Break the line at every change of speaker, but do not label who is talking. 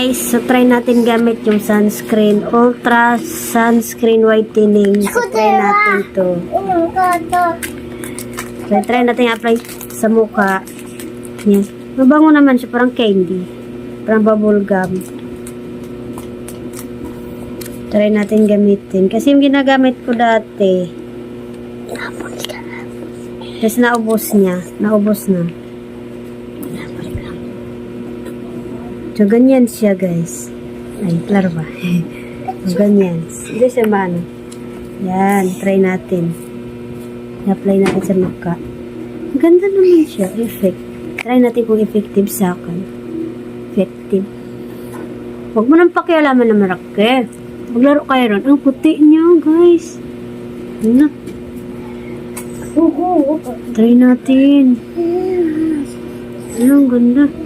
guys, so try natin gamit yung sunscreen, Ultra Sunscreen Whitening. So try natin to. So try natin apply sa mukha. Yan. Mabango naman siya, parang candy. Parang bubble gum. Try natin gamitin. Kasi yung ginagamit ko dati, tapos naubos niya. Naubos na. So, ganyan siya, guys. Ay, klaro ba? So, ganyan. Hindi siya maano. Yan, try natin. I-apply natin sa mukha. Ganda naman siya. Effect. Try natin kung effective sa akin. Effective. Huwag mo nang pakialaman na marake. Maglaro kayo ron. Ang puti niya, guys. Ano? Try natin. Ano, ang ganda.